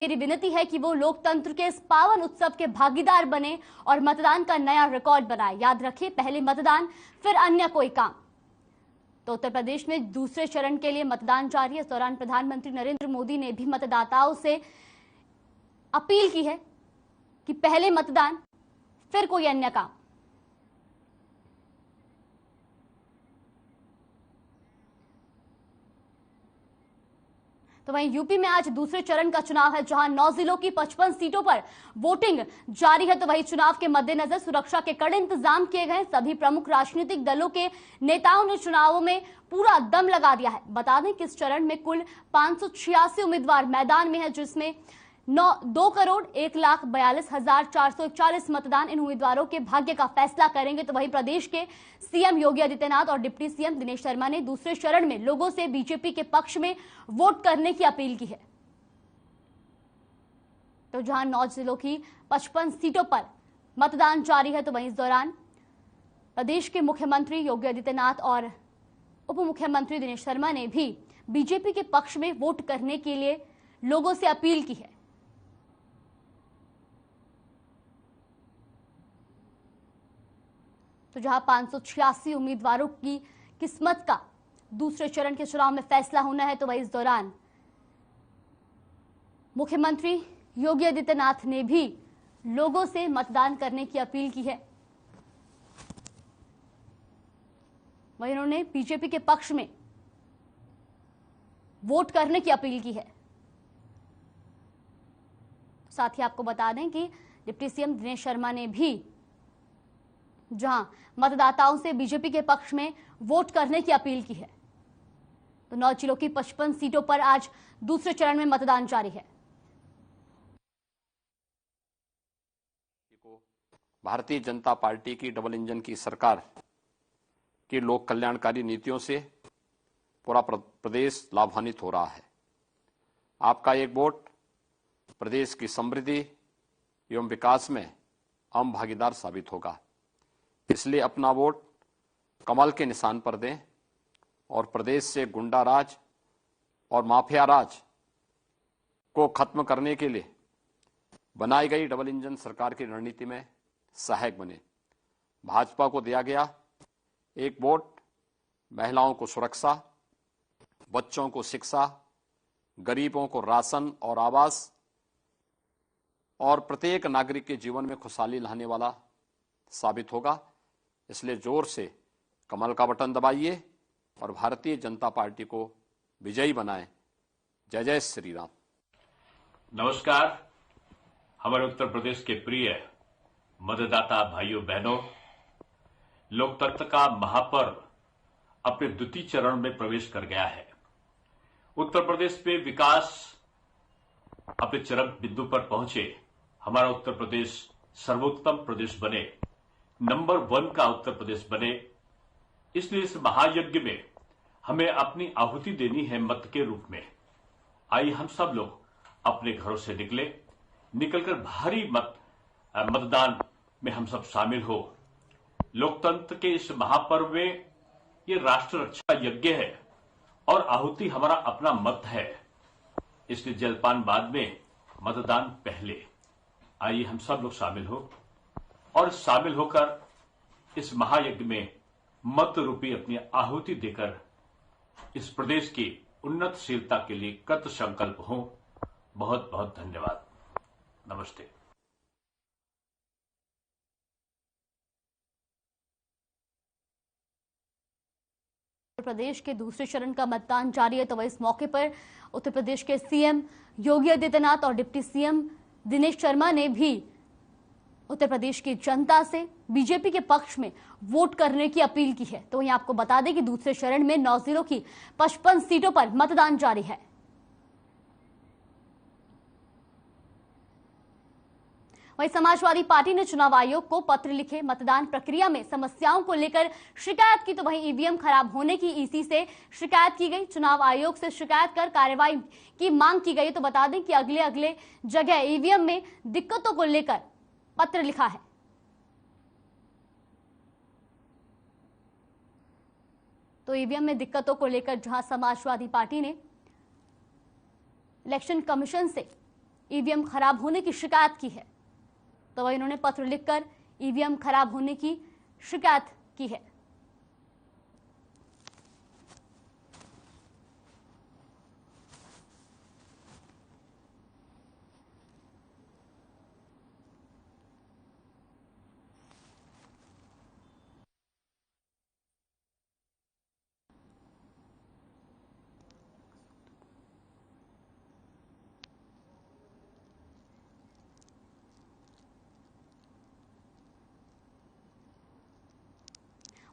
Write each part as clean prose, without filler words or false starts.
मेरी विनती है कि वो लोकतंत्र के इस पावन उत्सव के भागीदार बने और मतदान का नया रिकॉर्ड बनाए। याद रखें, पहले मतदान फिर अन्य कोई काम। तो उत्तर प्रदेश में दूसरे चरण के लिए मतदान जारी है। इस दौरान प्रधानमंत्री नरेंद्र मोदी ने भी मतदाताओं से अपील की है कि पहले मतदान फिर कोई अन्य काम। तो वहीं यूपी में आज दूसरे चरण का चुनाव है, जहां 9 जिलों की 55 सीटों पर वोटिंग जारी है। तो वहीं चुनाव के मद्देनजर सुरक्षा के कड़े इंतजाम किए गए। सभी प्रमुख राजनीतिक दलों के नेताओं ने चुनावों में पूरा दम लगा दिया है। बता दें कि इस चरण में कुल 586 उम्मीदवार मैदान में है, जिसमें 2,01,42,441 मतदान इन उम्मीदवारों के भाग्य का फैसला करेंगे। तो वहीं प्रदेश के सीएम योगी आदित्यनाथ और डिप्टी सीएम दिनेश शर्मा ने दूसरे चरण में लोगों से बीजेपी के पक्ष में वोट करने की अपील की है। तो जहां 9 जिलों की 55 सीटों पर मतदान जारी है, तो वहीं इस दौरान प्रदेश के मुख्यमंत्री योगी आदित्यनाथ और उप मुख्यमंत्री दिनेश शर्मा ने भी बीजेपी के पक्ष में वोट करने के लिए लोगों से अपील की है। तो जहां 586 उम्मीदवारों की किस्मत का दूसरे चरण के चुनाव में फैसला होना है, तो वही इस दौरान मुख्यमंत्री योगी आदित्यनाथ ने भी लोगों से मतदान करने की अपील की है। वहीं उन्होंने बीजेपी के पक्ष में वोट करने की अपील की है। साथ ही आपको बता दें कि डिप्टी सीएम दिनेश शर्मा ने भी जहां मतदाताओं से बीजेपी के पक्ष में वोट करने की अपील की है। तो 9 जिलों की 55 सीटों पर आज दूसरे चरण में मतदान जारी है। भारतीय जनता पार्टी की डबल इंजन की सरकार की लोक कल्याणकारी नीतियों से पूरा प्रदेश लाभान्वित हो रहा है। आपका एक वोट प्रदेश की समृद्धि एवं विकास में अहम भागीदार साबित होगा। इसलिए अपना वोट कमल के निशान पर दें और प्रदेश से गुंडा राज और माफिया राज को खत्म करने के लिए बनाई गई डबल इंजन सरकार की रणनीति में सहायक बने। भाजपा को दिया गया एक वोट महिलाओं को सुरक्षा, बच्चों को शिक्षा, गरीबों को राशन और आवास और प्रत्येक नागरिक के जीवन में खुशहाली लाने वाला साबित होगा। इसलिए जोर से कमल का बटन दबाइए और भारतीय जनता पार्टी को विजयी बनाएं। जय जय श्री राम। नमस्कार, हमारे उत्तर प्रदेश के प्रिय मतदाता भाइयों बहनों, लोकतंत्र का महापर्व अपने द्वितीय चरण में प्रवेश कर गया है। उत्तर प्रदेश में विकास अपने चरम बिंदु पर पहुंचे। हमारा उत्तर प्रदेश सर्वोत्तम प्रदेश बने, नंबर 1 का उत्तर प्रदेश बने। इसलिए इस महायज्ञ में हमें अपनी आहुति देनी है मत के रूप में। आइए हम सब लोग अपने घरों से निकलकर भारी मतदान में हम सब शामिल हो। लोकतंत्र के इस महापर्व में ये राष्ट्र रक्षा यज्ञ है और आहुति हमारा अपना मत है। इसलिए जलपान बाद में, मतदान पहले। आइए हम सब लोग शामिल हो और शामिल होकर इस महायज्ञ में मत रूपी अपनी आहुति देकर इस प्रदेश की उन्नतशीलता के लिए कृत संकल्प हो। बहुत बहुत धन्यवाद। नमस्ते। उत्तर प्रदेश के दूसरे चरण का मतदान जारी है। तो वह इस मौके पर उत्तर प्रदेश के सीएम योगी आदित्यनाथ और डिप्टी सीएम दिनेश शर्मा ने भी उत्तर प्रदेश की जनता से बीजेपी के पक्ष में वोट करने की अपील की है। तो वहीं आपको बता दें कि दूसरे चरण में 9 जिलों की 55 सीटों पर मतदान जारी है। वहीं समाजवादी पार्टी ने चुनाव आयोग को पत्र लिखे मतदान प्रक्रिया में समस्याओं को लेकर शिकायत की। तो वहीं ईवीएम खराब होने की ईसी से शिकायत की गई। चुनाव आयोग से शिकायत कर कार्रवाई की मांग की गई। तो बता दें कि अगले जगह ईवीएम में दिक्कतों को लेकर पत्र लिखा है। तो ईवीएम में दिक्कतों को लेकर जहां समाजवादी पार्टी ने इलेक्शन कमीशन से ईवीएम खराब होने की शिकायत की है। तो वही उन्होंने पत्र लिखकर ईवीएम खराब होने की शिकायत की है।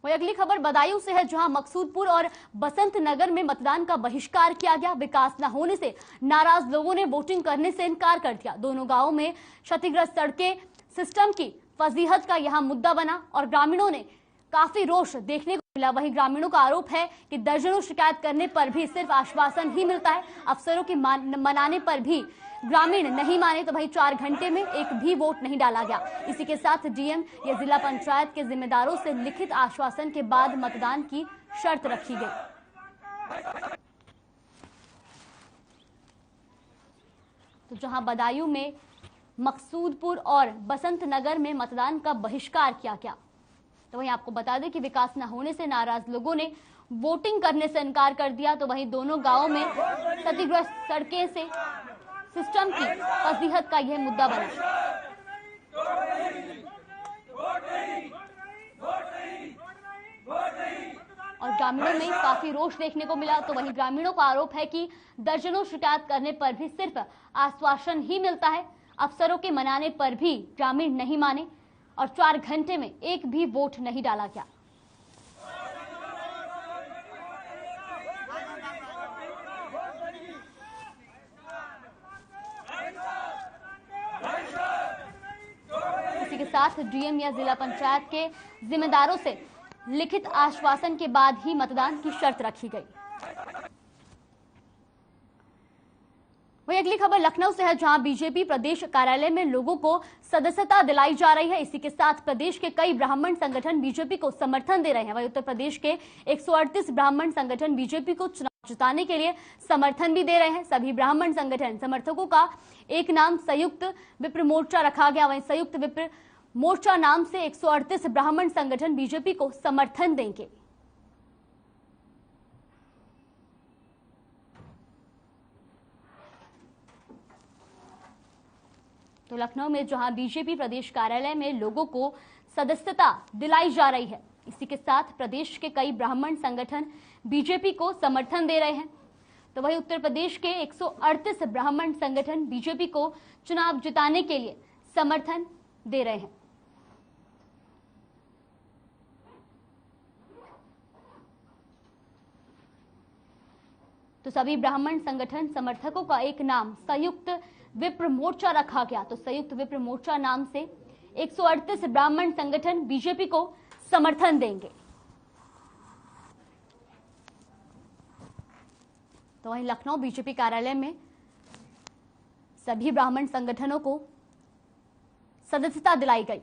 वही अगली खबर बदायूं से है, जहां मकसूदपुर और बसंत नगर में मतदान का बहिष्कार किया गया। विकास न होने से नाराज लोगों ने वोटिंग करने से इनकार कर दिया। दोनों गांवों में क्षतिग्रस्त सड़कें सिस्टम की फजीहत का यहां मुद्दा बना और ग्रामीणों ने काफी रोष देखने को मिला। वहीं ग्रामीणों का आरोप है कि दर्जनों शिकायत करने पर भी सिर्फ आश्वासन ही मिलता है। अफसरों के मनाने पर भी ग्रामीण नहीं माने, तो वहीं 4 घंटे में एक भी वोट नहीं डाला गया। इसी के साथ डीएम या जिला पंचायत के जिम्मेदारों से लिखित आश्वासन के बाद मतदान की शर्त रखी गई। तो जहां बदायूं में मकसूदपुर और बसंत नगर में मतदान का बहिष्कार किया गया, तो वहीं आपको बता दें कि विकास न होने से नाराज लोगों ने वोटिंग करने से इनकार कर दिया। तो वहीं दोनों गांवों में क्षतिग्रस्त सड़कें से सिस्टम की फजीहत का यह मुद्दा बना। और ग्रामीणों में काफी रोष देखने को मिला। तो वहीं ग्रामीणों का आरोप है कि दर्जनों शिकायत करने पर भी सिर्फ आश्वासन ही मिलता है। अफसरों के मनाने पर भी ग्रामीण नहीं माने और 4 घंटे में एक भी वोट नहीं डाला गया। इसी के साथ डीएम या जिला पंचायत के जिम्मेदारों से लिखित आश्वासन के बाद ही मतदान की शर्त रखी गई। वही अगली खबर लखनऊ से है, जहां बीजेपी प्रदेश कार्यालय में लोगों को सदस्यता दिलाई जा रही है। इसी के साथ प्रदेश के कई ब्राह्मण संगठन बीजेपी को समर्थन दे रहे हैं। वही उत्तर प्रदेश के 138 ब्राह्मण संगठन बीजेपी को चुनाव जिताने के लिए समर्थन भी दे रहे हैं। सभी ब्राह्मण संगठन समर्थकों का एक नाम संयुक्त विप्र मोर्चा रखा गया। वहीं संयुक्त विप्र मोर्चा नाम से 138 ब्राह्मण संगठन बीजेपी को समर्थन देंगे। तो लखनऊ में जहां बीजेपी प्रदेश कार्यालय में लोगों को सदस्यता दिलाई जा रही है, इसी के साथ प्रदेश के कई ब्राह्मण संगठन बीजेपी को समर्थन दे रहे हैं। तो वही उत्तर प्रदेश के 138 ब्राह्मण संगठन बीजेपी को चुनाव जिताने के लिए समर्थन दे रहे हैं। तो सभी ब्राह्मण संगठन समर्थकों का एक नाम संयुक्त विप्र मोर्चा रखा गया। तो संयुक्त विप्र मोर्चा नाम से 138 ब्राह्मण संगठन बीजेपी को समर्थन देंगे। तो वहीं लखनऊ बीजेपी कार्यालय में सभी ब्राह्मण संगठनों को सदस्यता दिलाई गई।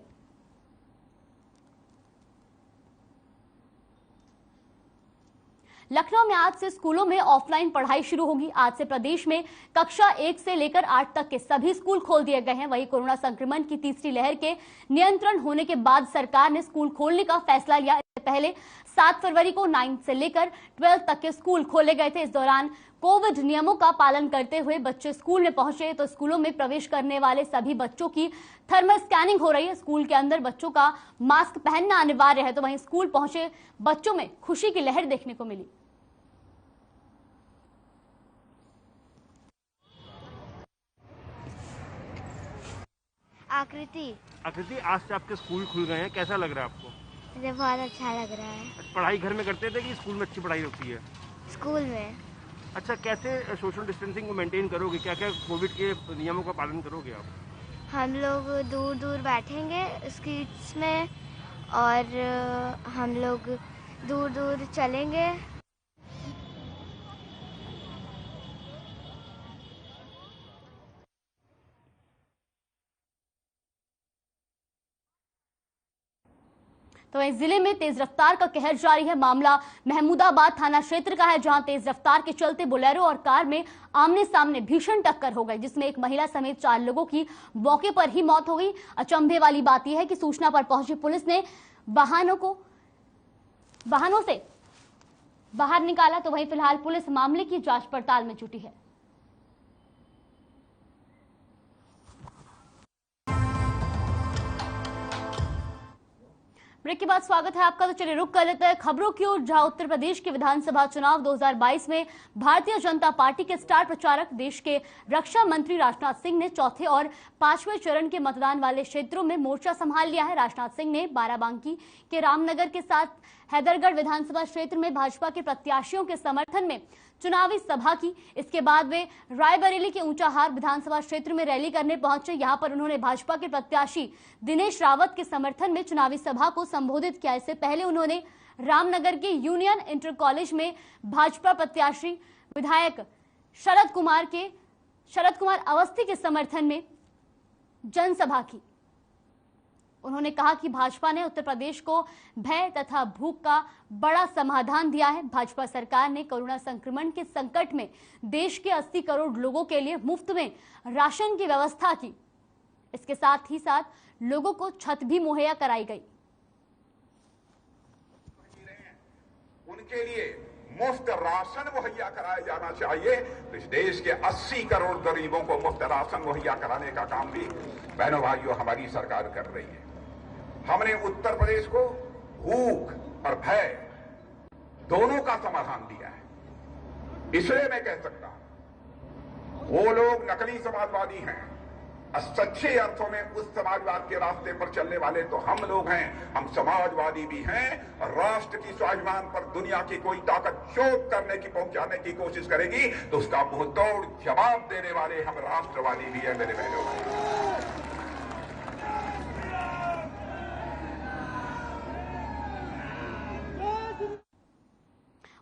लखनऊ में आज से स्कूलों में ऑफलाइन पढ़ाई शुरू होगी। आज से प्रदेश में कक्षा 1 से लेकर 8 तक के सभी स्कूल खोल दिए गए हैं। वहीं कोरोना संक्रमण की तीसरी लहर के नियंत्रण होने के बाद सरकार ने स्कूल खोलने का फैसला लिया। पहले 7 फरवरी को 9 से लेकर 12 तक के स्कूल खोले गए थे। इस दौरान कोविड नियमों का पालन करते हुए बच्चे स्कूल में पहुंचे। तो स्कूलों में प्रवेश करने वाले सभी बच्चों की थर्मल स्कैनिंग हो रही है। स्कूल के अंदर बच्चों का मास्क पहनना अनिवार्य है। तो वहीं स्कूल पहुंचे बच्चों में खुशी की लहर देखने को मिली। आकृति, आज से आपके स्कूल खुल गए हैं, कैसा लग रहा है आपको? मुझे बहुत अच्छा लग रहा है। पढ़ाई घर में करते थे कि स्कूल में अच्छी पढ़ाई होती है? स्कूल में। अच्छा, कैसे सोशल डिस्टेंसिंग को मेंटेन करोगे? क्या क्या कोविड के नियमों का पालन करोगे आप? हम लोग दूर दूर बैठेंगे स्ट्रीट्स में और हम लोग दूर दूर चलेंगे। तो वहीं जिले में तेज रफ्तार का कहर जारी है। मामला महमूदाबाद थाना क्षेत्र का है, जहां तेज रफ्तार के चलते बोलेरो और कार में आमने सामने भीषण टक्कर हो गई, जिसमें एक महिला समेत 4 लोगों की मौके पर ही मौत हो गई। अचंभे वाली बात यह है कि सूचना पर पहुंची पुलिस ने वाहनों से बाहर निकाला। तो वहीं फिलहाल पुलिस मामले की जांच पड़ताल में जुटी है। ब्रेक के बाद स्वागत है आपका। तो चलिए रुक कर लेते हैं खबरों की ओर, जहां उत्तर प्रदेश के विधानसभा चुनाव 2022 में भारतीय जनता पार्टी के स्टार प्रचारक देश के रक्षा मंत्री राजनाथ सिंह ने चौथे और 5वें चरण के मतदान वाले क्षेत्रों में मोर्चा संभाल लिया है। राजनाथ सिंह ने बाराबांकी के रामनगर के साथ हैदरगढ़ विधानसभा क्षेत्र में भाजपा के प्रत्याशियों के समर्थन में चुनावी सभा की। इसके बाद वे रायबरेली के ऊंचाहार विधानसभा क्षेत्र में रैली करने पहुंचे। यहां पर उन्होंने भाजपा के प्रत्याशी दिनेश रावत के समर्थन में चुनावी सभा को संबोधित किया। इससे पहले उन्होंने रामनगर के यूनियन इंटर कॉलेज में भाजपा प्रत्याशी विधायक शरद कुमार अवस्थी के समर्थन में जनसभा की। उन्होंने कहा कि भाजपा ने उत्तर प्रदेश को भय तथा भूख का बड़ा समाधान दिया है। भाजपा सरकार ने कोरोना संक्रमण के संकट में देश के 80 करोड़ लोगों के लिए मुफ्त में राशन की व्यवस्था की। इसके साथ ही साथ लोगों को छत भी मुहैया कराई गई। उनके लिए मुफ्त राशन मुहैया कराया जाना चाहिए। तो इस देश के 80 करोड़ गरीबों को मुफ्त राशन मुहैया कराने का काम भी बहनों भाइयों हमारी सरकार कर रही है। हमने उत्तर प्रदेश को भूख और भय दोनों का समाधान दिया है। इसलिए मैं कह सकता हूं वो लोग नकली समाजवादी हैं, सच्चे अर्थों में उस समाजवाद के रास्ते पर चलने वाले तो हम लोग हैं। हम समाजवादी भी हैं। राष्ट्र की स्वाभिमान पर दुनिया की कोई ताकत चोट करने की पहुंचाने की कोशिश करेगी तो उसका मुंहतोड़ जवाब देने वाले हम राष्ट्रवादी भी हैं मेरे बहनों भाई।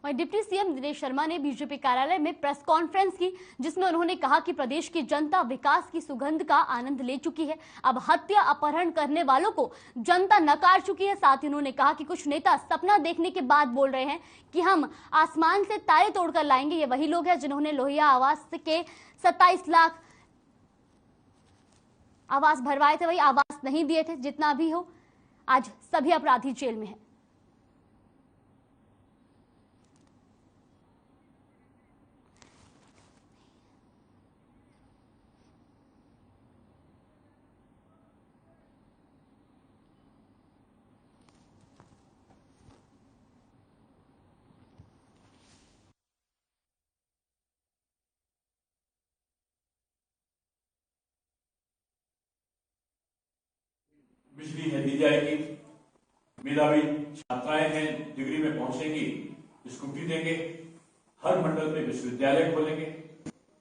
वहीं डिप्टी सीएम दिनेश शर्मा ने बीजेपी कार्यालय में प्रेस कॉन्फ्रेंस की, जिसमें उन्होंने कहा कि प्रदेश की जनता विकास की सुगंध का आनंद ले चुकी है। अब हत्या अपहरण करने वालों को जनता नकार चुकी है। साथ ही उन्होंने कहा कि कुछ नेता सपना देखने के बाद बोल रहे हैं कि हम आसमान से तारे तोड़कर लाएंगे। ये वही लोग हैं जिन्होंने लोहिया आवास के 27 लाख आवास भरवाए थे, वही आवास नहीं दिए थे। जितना भी हो, आज सभी अपराधी जेल में हैं। बिजली है दी जाएगी। मेधावी छात्राएं हैं डिग्री में पहुंचेंगी, स्कूटी देंगे। हर मंडल में विश्वविद्यालय खोलेंगे।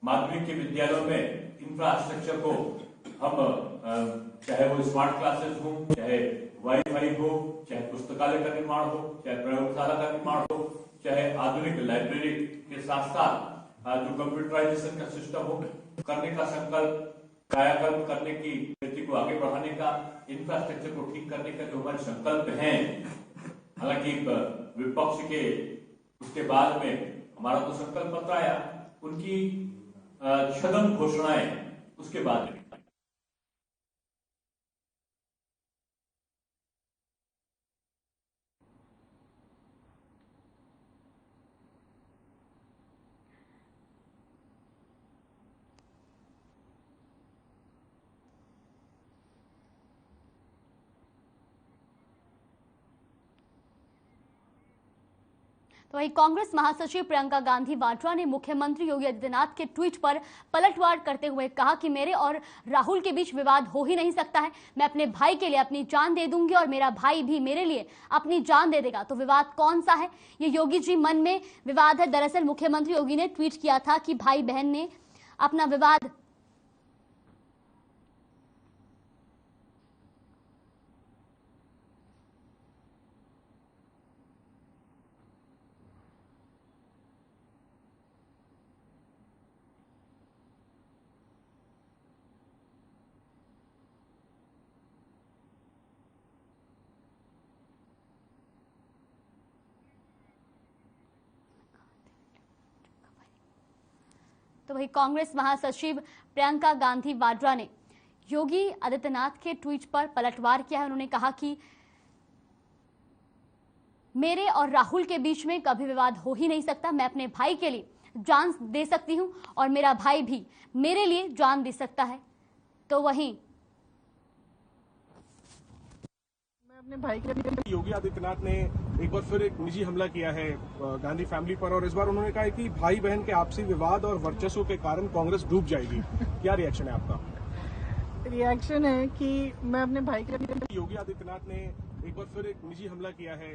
माध्यमिक के विद्यालयों में इंफ्रास्ट्रक्चर को हम चाहे वो स्मार्ट क्लासेस हो, चाहे वाईफाई हो, चाहे पुस्तकालय का निर्माण हो, चाहे प्रयोगशाला का निर्माण हो, चाहे आधुनिक लाइब्रेरी के साथ साथ जो कंप्यूटराइजेशन का सिस्टम हो, करने का संकल्प, कायाकल्प करने की नीति को आगे बढ़ाने का, इंफ्रास्ट्रक्चर को ठीक करने का जो हमारे संकल्प हैं। हालांकि विपक्ष के उसके बाद में हमारा तो संकल्प पत्र आया, उनकी छद्म घोषणाएं उसके बाद में। तो वहीं कांग्रेस महासचिव प्रियंका गांधी वाड्रा ने मुख्यमंत्री योगी आदित्यनाथ के ट्वीट पर पलटवार करते हुए कहा कि मेरे और राहुल के बीच विवाद हो ही नहीं सकता है। मैं अपने भाई के लिए अपनी जान दे दूंगी और मेरा भाई भी मेरे लिए अपनी जान दे देगा। तो विवाद कौन सा है? ये योगी जी मन में विवाद है। दरअसल मुख्यमंत्री योगी ने ट्वीट किया था कि भाई बहन ने अपना विवाद तो वही कांग्रेस महासचिव प्रियंका गांधी वाड्रा ने योगी आदित्यनाथ के ट्वीट पर पलटवार किया है। उन्होंने कहा कि मेरे और राहुल के बीच में कभी विवाद हो ही नहीं सकता। मैं अपने भाई के लिए जान दे सकती हूं और मेरा भाई भी मेरे लिए जान दे सकता है। तो वहीं मैं अपने भाई के लिए योगी आदित्यनाथ ने एक बार फिर एक निजी हमला किया है गांधी फैमिली पर, और इस बार उन्होंने कहा है कि भाई बहन के आपसी विवाद और वर्चस्व के कारण कांग्रेस डूब जाएगी। क्या रिएक्शन है आपका? रिएक्शन है कि मैं अपने भाई के लिए योगी आदित्यनाथ ने एक बार फिर एक निजी हमला किया है।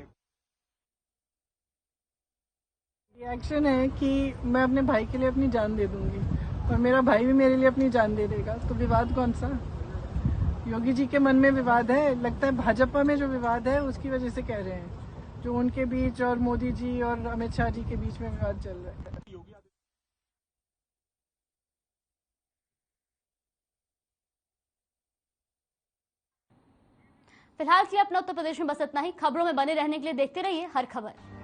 रिएक्शन है कि मैं अपने भाई के लिए अपनी जान दे दूंगी और मेरा भाई भी मेरे लिए अपनी जान दे देगा। तो विवाद कौन सा? योगी जी के मन में विवाद है, लगता है भाजपा में जो विवाद है उसकी वजह से कह रहे हैं, जो उनके बीच और मोदी जी और अमित शाह जी के बीच में विवाद चल रहा है। फिलहाल के लिए अपना उत्तर प्रदेश में बस इतना ही। खबरों में बने रहने के लिए देखते रहिए हर खबर।